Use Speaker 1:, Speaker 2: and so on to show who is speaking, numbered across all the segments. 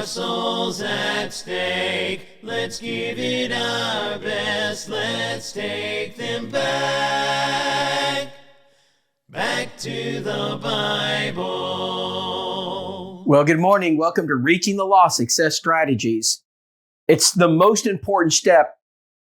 Speaker 1: our souls at stake. Let's give it our best. Let's take them back to the Bible.
Speaker 2: Well, good morning. Welcome to Reaching the Lost Success Strategies. It's the most important step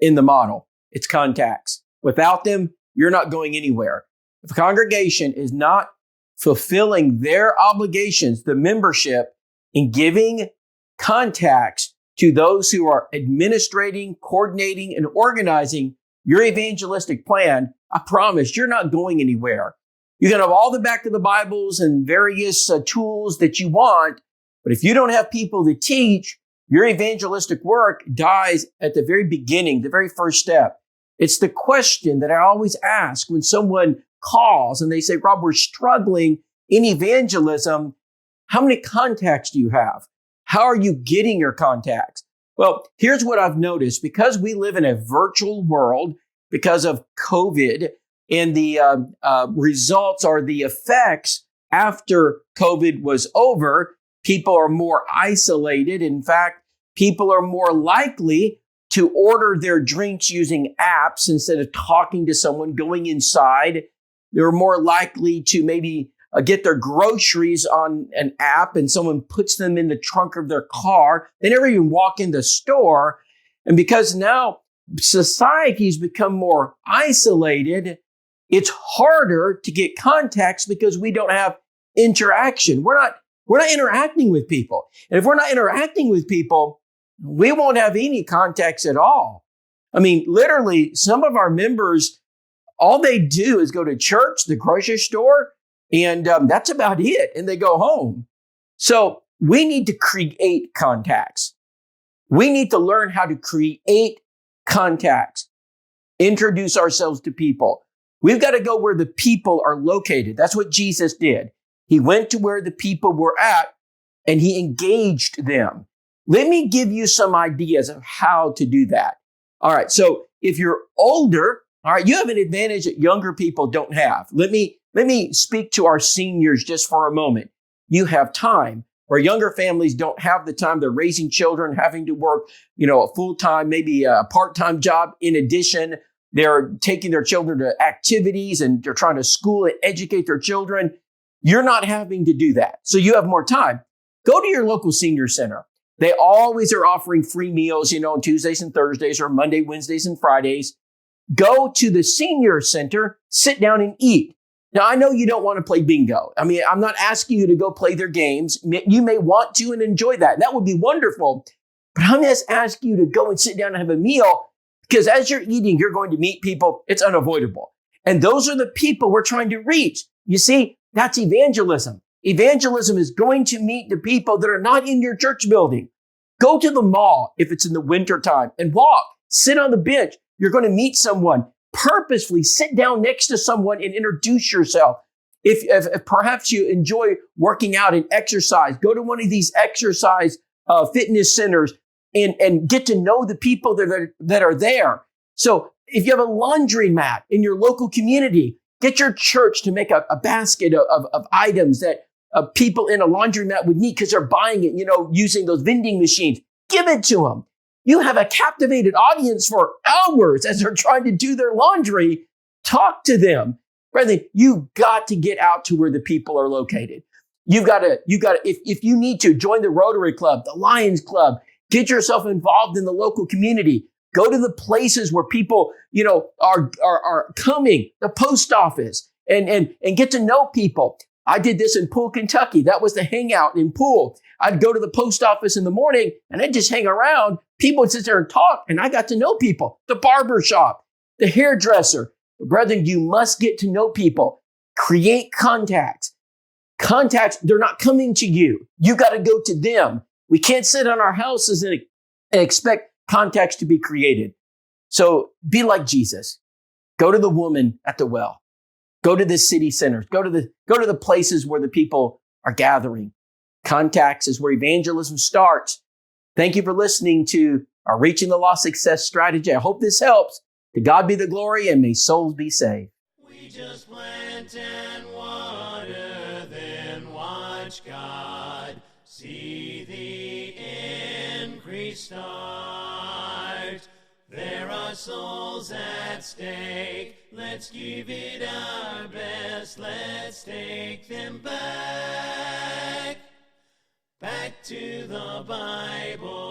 Speaker 2: in the model. It's contacts. Without them, you're not going anywhere. If a congregation is not fulfilling their obligations, the membership, in giving contacts to those who are administrating, coordinating, and organizing your evangelistic plan, I promise you're not going anywhere. You can have all the back of the Bibles and various tools that you want, but if you don't have people to teach, your evangelistic work dies at the very beginning, the very first step. It's the question that I always ask when someone calls and they say, Rob, we're struggling in evangelism. How many contacts do you have? How are you getting your contacts? Well, here's what I've noticed. Because we live in a virtual world, because of COVID, and the results are the effects after COVID was over, people are more isolated. In fact, people are more likely to order their drinks using apps instead of talking to someone, going inside. They're more likely to maybe get their groceries on an app and someone puts them in the trunk of their car. They never even walk in the store. And because now society's become more isolated, it's harder to get contacts because we don't have interaction. We're not interacting with people. And if we're not interacting with people, we won't have any contacts at all. I mean, literally, some of our members, all they do is go to church, the grocery store, and that's about it. And they go home. So we need to create contacts. We need to learn how to create contacts, introduce ourselves to people. We've got to go where the people are located. That's what Jesus did. He went to where the people were at and he engaged them. Let me give you some ideas of how to do that. All right. So if you're older, all right, you have an advantage that younger people don't have. Let me speak to our seniors just for a moment. You have time where younger families don't have the time. They're raising children, having to work, a full-time, maybe a part-time job. In addition, they're taking their children to activities and they're trying to school and educate their children. You're not having to do that. So you have more time. Go to your local senior center. They always are offering free meals, on Tuesdays and Thursdays or Monday, Wednesdays, and Fridays. Go to the senior center, sit down and eat. Now, I know you don't want to play bingo. I mean, I'm not asking you to go play their games. You may want to and enjoy that. That would be wonderful. But I'm just asking you to go and sit down and have a meal because as you're eating, you're going to meet people. It's unavoidable. And those are the people we're trying to reach. You see, that's evangelism. Evangelism is going to meet the people that are not in your church building. Go to the mall if it's in the wintertime and walk. Sit on the bench. You're going to meet someone. Purposefully sit down next to someone and introduce yourself. If perhaps you enjoy working out and exercise, go to one of these exercise fitness centers and get to know the people that are there. So if you have a laundry mat in your local community, get your church to make a basket of items that people in a laundromat would need because they're buying it, using those vending machines. Give it to them. You have a captivated audience for hours as they're trying to do their laundry. Talk to them. Brethren, you've got to get out to where the people are located. You've got to, if you need to, join the Rotary Club, the Lions Club, get yourself involved in the local community. Go to the places where people, are coming, the post office, and get to know people. I did this in Poole, Kentucky. That was the hangout in Poole. I'd go to the post office in the morning and I'd just hang around. People would sit there and talk and I got to know people. The barber shop, the hairdresser. But brethren, you must get to know people. Create contacts. Contacts, they're not coming to you. You got to go to them. We can't sit on our houses and expect contacts to be created. So be like Jesus. Go to the woman at the well. Go to the city centers. Go to the places where the people are gathering. Contacts is where evangelism starts. Thank you for listening to our Reaching the Lost Success Strategy. I hope this helps. To God be the glory and may souls be saved.
Speaker 1: We just plant and water, then watch God see the end. restart. There are souls at stake. Let's give it our best. Let's take them back. Back to the Bible.